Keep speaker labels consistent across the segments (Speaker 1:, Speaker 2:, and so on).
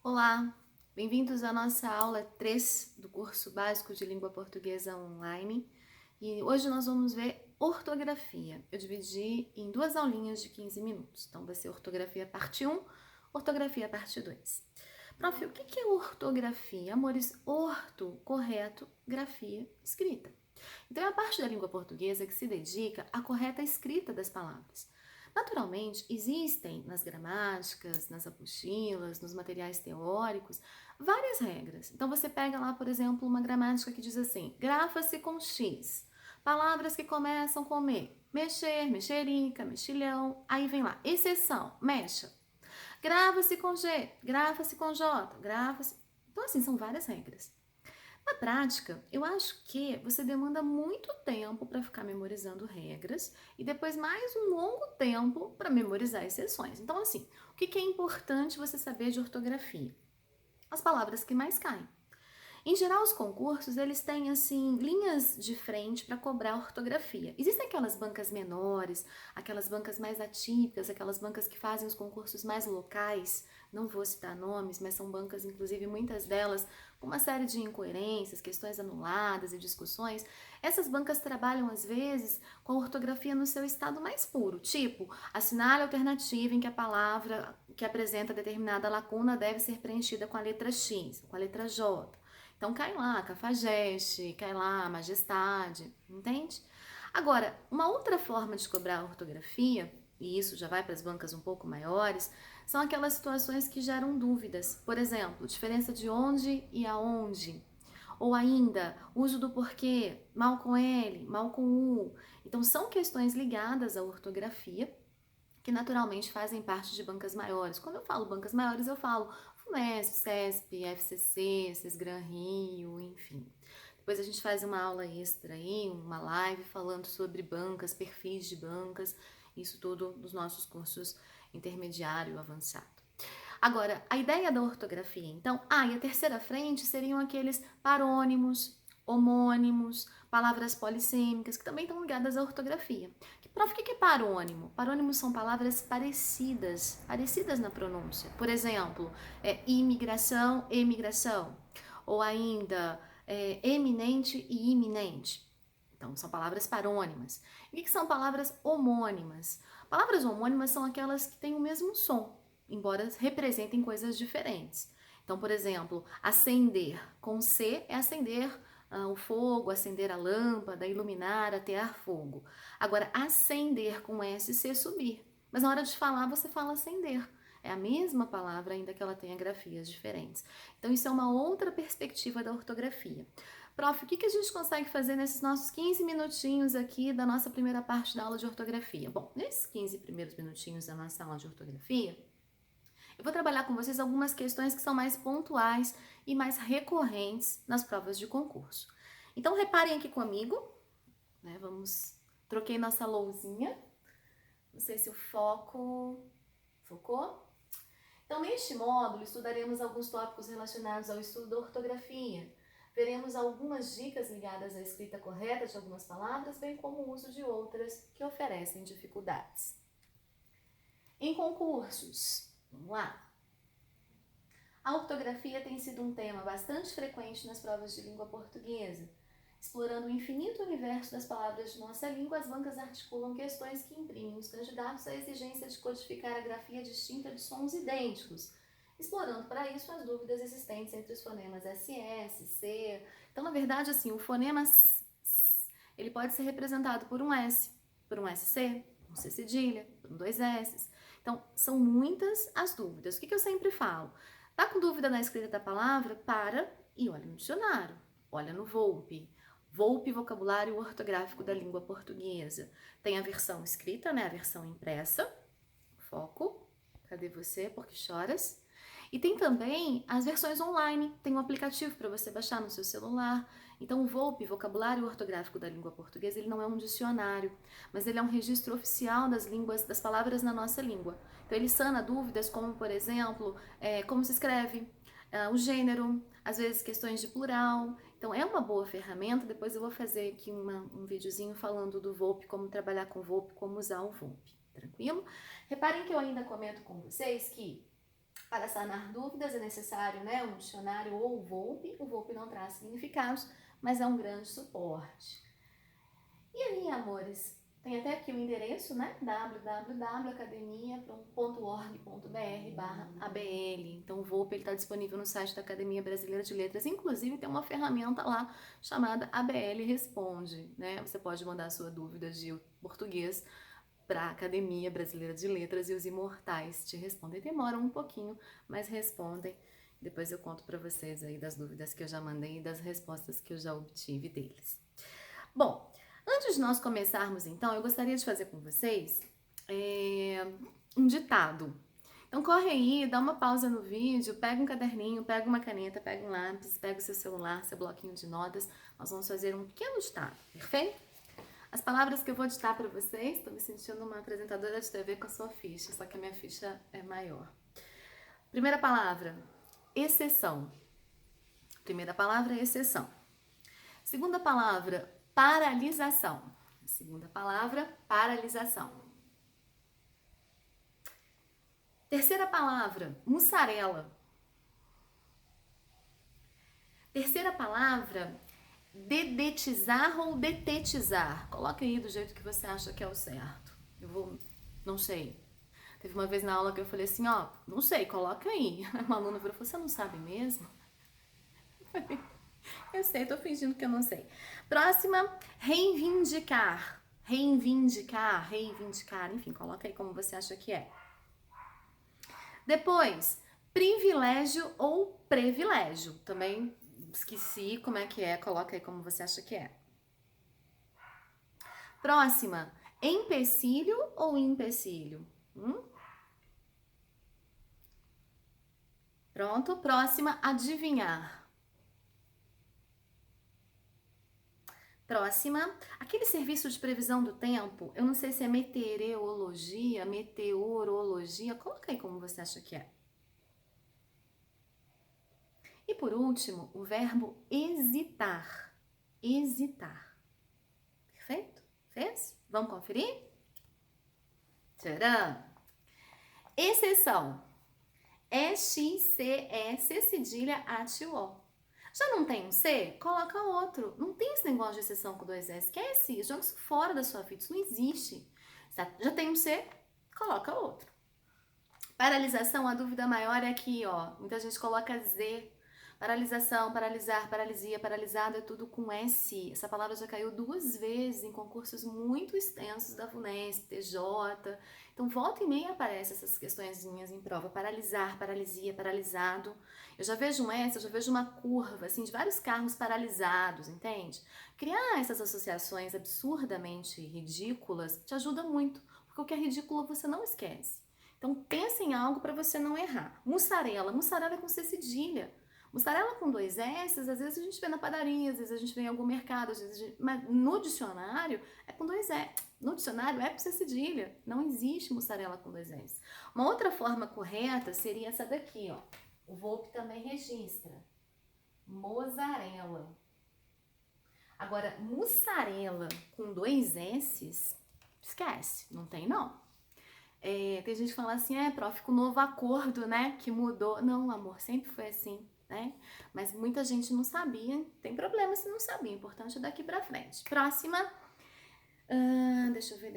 Speaker 1: Olá, bem-vindos à nossa aula 3 do curso básico de língua portuguesa online. E hoje nós vamos ver ortografia. Eu dividi em duas aulinhas de 15 minutos. Então vai ser ortografia parte 1, ortografia parte 2. Prof, o que é ortografia? Amores, orto, correto, grafia, escrita. Então é a parte da língua portuguesa que se dedica à correta escrita das palavras. Naturalmente, existem nas gramáticas, nas apostilas, nos materiais teóricos, várias regras. Então você pega lá, por exemplo, uma gramática que diz assim: grafa-se com X. Palavras que começam com me. Mexer, mexerica, mexilhão. Aí vem lá, exceção, mexa. Grava-se com G, grafa-se com J, grafa-se. Então, assim, são várias regras. Na prática, eu acho que você demanda muito tempo para ficar memorizando regras e depois mais um longo tempo para memorizar exceções. Então, assim, o que é importante você saber de ortografia? As palavras que mais caem. Em geral, os concursos, eles têm, assim, linhas de frente para cobrar ortografia. Existem aquelas bancas menores, aquelas bancas mais atípicas, aquelas bancas que fazem os concursos mais locais, não vou citar nomes, mas são bancas, inclusive, muitas delas, com uma série de incoerências, questões anuladas e discussões. Essas bancas trabalham, às vezes, com a ortografia no seu estado mais puro, tipo, assinale a alternativa em que a palavra que apresenta determinada lacuna deve ser preenchida com a letra X, com a letra J. Então cai lá cafajeste, cai lá majestade, entende? Agora, uma outra forma de cobrar a ortografia, e isso já vai para as bancas um pouco maiores, são aquelas situações que geram dúvidas. Por exemplo, diferença de onde e aonde. Ou ainda, uso do porquê, mal com L, mal com U. Então, são questões ligadas à ortografia que naturalmente fazem parte de bancas maiores. Quando eu falo bancas maiores, eu falo FUNESP, CESP, FCC, Sesgran Rio, enfim. Depois a gente faz uma aula extra aí, uma live falando sobre bancas, perfis de bancas, isso tudo nos nossos cursos intermediário e avançado. Agora, a ideia da ortografia, então, e a terceira frente seriam aqueles parônimos, homônimos, palavras polissêmicas, que também estão ligadas à ortografia. Prof, o que é parônimo? Parônimos são palavras parecidas, parecidas na pronúncia. Por exemplo, imigração, emigração. Ou ainda, eminente e iminente. Então, são palavras parônimas. E o que são palavras homônimas? Palavras homônimas são aquelas que têm o mesmo som, embora representem coisas diferentes. Então, por exemplo, acender com C é acender o fogo, acender a lâmpada, iluminar, atear fogo. Agora, acender com SC, subir. Mas na hora de falar, você fala acender. É a mesma palavra, ainda que ela tenha grafias diferentes. Então, isso é uma outra perspectiva da ortografia. Prof, o que a gente consegue fazer nesses nossos 15 minutinhos aqui da nossa primeira parte da aula de ortografia? Bom, nesses 15 primeiros minutinhos da nossa aula de ortografia, eu vou trabalhar com vocês algumas questões que são mais pontuais e mais recorrentes nas provas de concurso. Então, reparem aqui comigo, né? Troquei nossa lousinha. Não sei se o foco focou. Então, neste módulo, estudaremos alguns tópicos relacionados ao estudo da ortografia. Veremos algumas dicas ligadas à escrita correta de algumas palavras, bem como o uso de outras que oferecem dificuldades. Em concursos, vamos lá. A ortografia tem sido um tema bastante frequente nas provas de língua portuguesa. Explorando o infinito universo das palavras de nossa língua, as bancas articulam questões que imprimem os candidatos a exigência de codificar a grafia distinta de sons idênticos, explorando para isso as dúvidas existentes entre os fonemas SS, C. Então, na verdade, assim, o fonema S, ele pode ser representado por um S, por um SC, um C cedilha, por dois S. Então, são muitas as dúvidas. O que eu sempre falo? Tá com dúvida na escrita da palavra? Para e olha no dicionário, olha no Volpe. Volpe, vocabulário ortográfico da língua portuguesa. Tem a versão escrita, né? A versão impressa. Foco. Cadê você? Porque choras? E tem também as versões online. Tem um aplicativo para você baixar no seu celular. Então, o Volpe, vocabulário ortográfico da língua portuguesa, ele não é um dicionário, mas ele é um registro oficial das línguas, das palavras na nossa língua. Então, ele sana dúvidas como, por exemplo, como se escreve, o gênero, às vezes questões de plural. Então, é uma boa ferramenta. Depois eu vou fazer aqui um videozinho falando do Volpe, como trabalhar com o Volpe, como usar o Volpe. Tranquilo? Reparem que eu ainda comento com vocês que Para sanar dúvidas é necessário, né, um dicionário ou o VOLPE. O VOLPE não traz significados, mas é um grande suporte. E aí, amores, tem até aqui o endereço, né, www.academia.org.br/ABL. Então o VOLPE está disponível no site da Academia Brasileira de Letras. Inclusive tem uma ferramenta lá chamada ABL Responde, né? Você pode mandar a sua dúvida de português para a Academia Brasileira de Letras e os imortais te respondem. Demoram um pouquinho, mas respondem. Depois eu conto para vocês aí das dúvidas que eu já mandei e das respostas que eu já obtive deles. Bom, antes de nós começarmos então, eu gostaria de fazer com vocês um ditado. Então corre aí, dá uma pausa no vídeo, pega um caderninho, pega uma caneta, pega um lápis, pega o seu celular, seu bloquinho de notas. Nós vamos fazer um pequeno ditado, perfeito? As palavras que eu vou ditar para vocês, estou me sentindo uma apresentadora de TV com a sua ficha, só que a minha ficha é maior. Primeira palavra, exceção. Primeira palavra, exceção. Segunda palavra, paralisação. Segunda palavra, paralisação. Terceira palavra, mussarela. Terceira palavra, dedetizar ou detetizar. Coloca aí do jeito que você acha que é o certo. Não sei. Teve uma vez na aula que eu falei assim, ó, não sei, coloca aí. Uma aluna falou, você não sabe mesmo? Eu sei, tô fingindo que eu não sei. Próxima, reivindicar. Reivindicar, reivindicar. Enfim, coloca aí como você acha que é. Depois, privilégio ou privilégio. Também esqueci como é que é, coloca aí como você acha que é. Próxima, empecilho ou empecilho? Pronto, próxima, adivinhar. Próxima, aquele serviço de previsão do tempo, eu não sei se é meteorologia, meteorologia, coloca aí como você acha que é. E por último, o verbo hesitar. Hesitar. Perfeito? Fez? Vamos conferir? Tcharam! Exceção. E-X-C-E, C cedilha, A-T-O. Já não tem um C? Coloca outro. Não tem esse negócio de exceção com dois S. Esquece, joga isso fora da sua vida. Isso não existe. Já tem um C? Coloca outro. Paralisação, a dúvida maior é aqui, ó. Muita gente coloca Z. Paralisação, paralisar, paralisia, paralisado é tudo com S. Essa palavra já caiu 2 vezes em concursos muito extensos da FUNESP, TJ. Então, volta e meia aparecem essas questõezinhas em prova. Paralisar, paralisia, paralisado. Eu já vejo um S, eu já vejo uma curva, assim, de vários carros paralisados, entende? Criar essas associações absurdamente ridículas te ajuda muito, porque o que é ridículo você não esquece. Então, pensa em algo para você não errar. Mussarela. Mussarela é com C cedilha. Mussarela com 2 S, às vezes a gente vê na padaria, às vezes a gente vê em algum mercado, às vezes mas no dicionário é com 2 S. No dicionário é com C cedilha. Não existe mussarela com 2 S. Uma outra forma correta seria essa daqui, ó. O VOLPE também registra. Mozzarella. Agora, mussarela com 2 S, esquece, não tem não. Tem gente que fala assim, prof, com o novo acordo, né, que mudou. Não, amor, sempre foi assim, né? Mas muita gente não sabia. Tem problema se não sabia, importante é daqui pra frente. Próxima, deixa eu ver.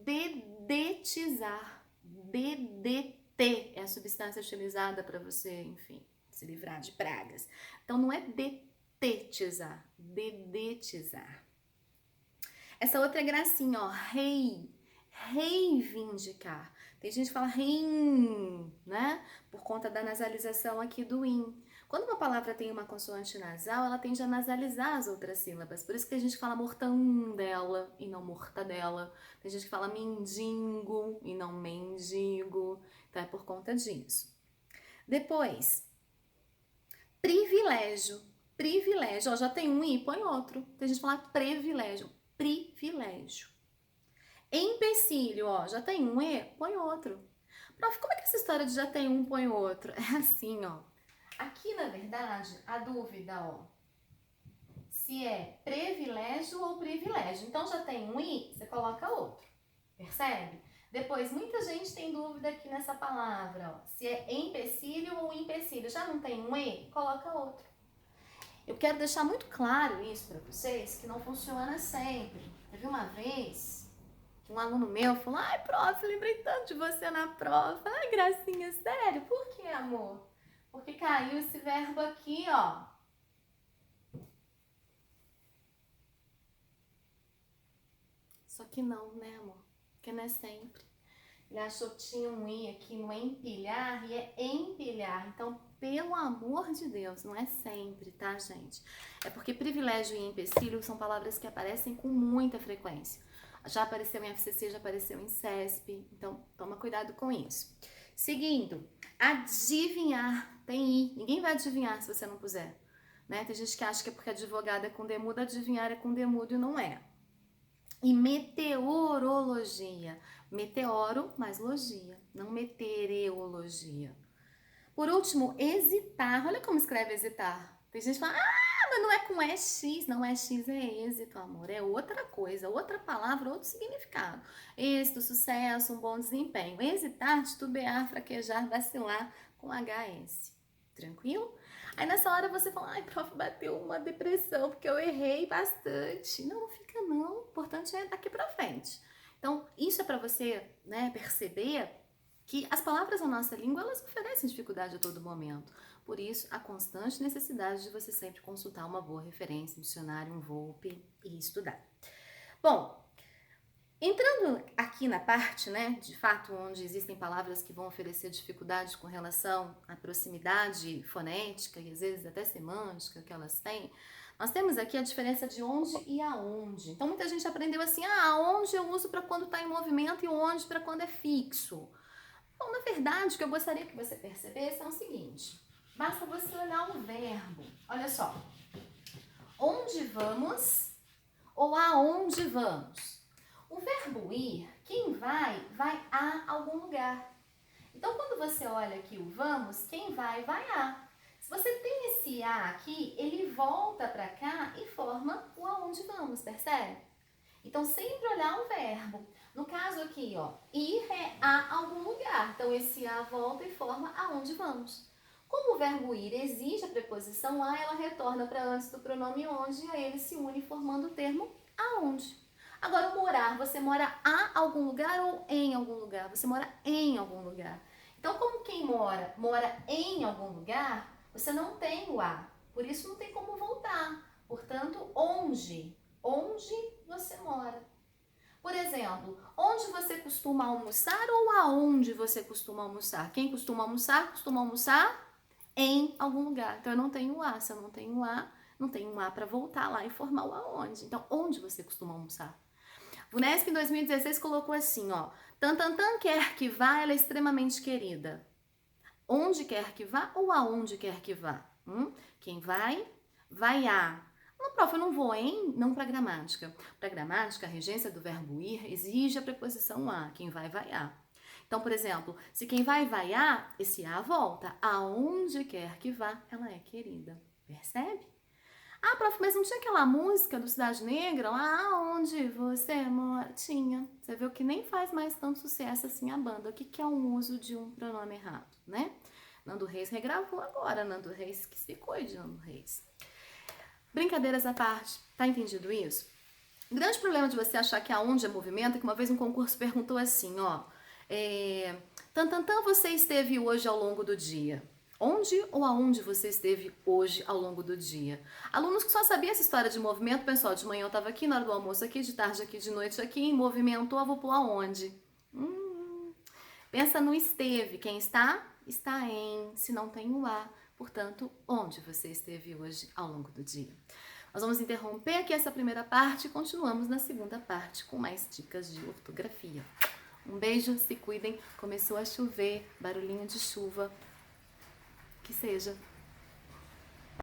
Speaker 1: Dedetizar. DDT é a substância utilizada para você, enfim, se livrar de pragas. Então não é detetizar, dedetizar. Essa outra é gracinha, ó, reivindicar. Tem gente que fala rein, né? Por conta da nasalização aqui do in. Quando uma palavra tem uma consoante nasal, ela tende a nasalizar as outras sílabas. Por isso que a gente fala mortandela e não mortadela. Tem gente que fala mendigo e não mendigo. Então é por conta disso. Depois, privilégio. Privilégio. Ó, já tem um i, põe outro. Tem gente que fala privilégio. Privilégio. Empecilho, ó, já tem um E, põe outro. Prof, como é que essa história de já tem um, põe outro? É assim, ó. Aqui, na verdade, a dúvida, ó, se é privilégio ou privilégio. Então, já tem um I, você coloca outro. Percebe? Depois, muita gente tem dúvida aqui nessa palavra, ó, se é empecilho ou empecilho. Já não tem um E? Coloca outro. Eu quero deixar muito claro isso para vocês, que não funciona sempre. Teve uma vez que um aluno meu falou: ai, prof, lembrei tanto de você na prova. Ai, gracinha, sério? Por que, amor? Porque caiu esse verbo aqui, ó. Só que não, né, amor? Porque não é sempre. Ele achou que tinha um I aqui no empilhar e é empilhar. Então, pelo amor de Deus, não é sempre, tá, gente? É porque privilégio e empecilho são palavras que aparecem com muita frequência. Já apareceu em FCC, já apareceu em CESP, então toma cuidado com isso. Seguindo, adivinhar tem I. Ninguém vai adivinhar se você não puser. Né? Tem gente que acha que é porque advogado é com demudo, adivinhar é com demudo e não é. E meteorologia. Meteoro mais logia, não meteorologia. Por último, hesitar. Olha como escreve hesitar. Tem gente que fala, mas não é com EX. Não é X, é êxito, amor. É outra coisa, outra palavra, outro significado. Êxito, sucesso, um bom desempenho. Hesitar, titubear, fraquejar, vacilar com HS. Tranquilo? Aí nessa hora você fala, ai, prof, bateu uma depressão porque eu errei bastante. Não, não fica não. O importante é daqui pra frente. Então, isso é para você, né, perceber que as palavras na nossa língua, elas oferecem dificuldade a todo momento. Por isso, a constante necessidade de você sempre consultar uma boa referência, um dicionário, um VOLPE e estudar. Bom, entrando aqui na parte, né, de fato, onde existem palavras que vão oferecer dificuldades com relação à proximidade fonética e às vezes até semântica que elas têm, nós temos aqui a diferença de onde e aonde. Então, muita gente aprendeu assim, aonde eu uso para quando está em movimento e onde para quando é fixo. Bom, na verdade, o que eu gostaria que você percebesse é o seguinte, basta você olhar o verbo. Olha só, onde vamos ou aonde vamos? O verbo ir, quem vai, vai a algum lugar. Então, quando você olha aqui o vamos, quem vai, vai a. Se você tem esse a aqui, ele volta para cá e forma o aonde vamos, percebe? Então, sempre olhar o verbo. No caso aqui, ó, ir é a algum lugar. Então, esse a volta e forma aonde vamos. Como o verbo ir exige a preposição a, ela retorna para antes do pronome onde e aí ele se une formando o termo aonde. Agora, morar, você mora a algum lugar ou em algum lugar? Você mora em algum lugar. Então, como quem mora, mora em algum lugar, você não tem o a. Por isso, não tem como voltar. Portanto, onde? Onde você mora. Por exemplo, onde você costuma almoçar ou aonde você costuma almoçar? Quem costuma almoçar em algum lugar. Então, eu não tenho a. Se eu não tenho a, não tenho um a para voltar lá e formar o aonde. Então, onde você costuma almoçar? O Unesp em 2016 colocou assim, ó, Tantantan quer que vá, ela é extremamente querida. Onde quer que vá ou aonde quer que vá? Quem vai, vai a. Não, prof, eu não vou em, não para gramática. Para gramática, a regência do verbo ir exige a preposição a. Quem vai, vai a. Então, por exemplo, se quem vai, vai a, esse a volta. Aonde quer que vá, ela é querida. Percebe? Ah, prof, mas não tinha aquela música do Cidade Negra lá onde você mora? Tinha. Você viu que nem faz mais tanto sucesso assim a banda. O que é um uso de um pronome errado, né? Nando Reis regravou agora. Nando Reis, que se cuide, Nando Reis. Brincadeiras à parte, tá entendido isso? O grande problema de você achar que aonde é movimento é que uma vez um concurso perguntou assim, ó, Tantantan você esteve hoje ao longo do dia? Onde ou aonde você esteve hoje ao longo do dia? Alunos que só sabiam essa história de movimento, pessoal, de manhã eu estava aqui, na hora do almoço aqui, de tarde aqui, de noite aqui, em movimento, eu vou pular aonde? Pensa no esteve, quem está? Está em, se não tem o a, portanto, onde você esteve hoje ao longo do dia? Nós vamos interromper aqui essa primeira parte e continuamos na segunda parte com mais dicas de ortografia. Um beijo, se cuidem, começou a chover, barulhinho de chuva, que seja.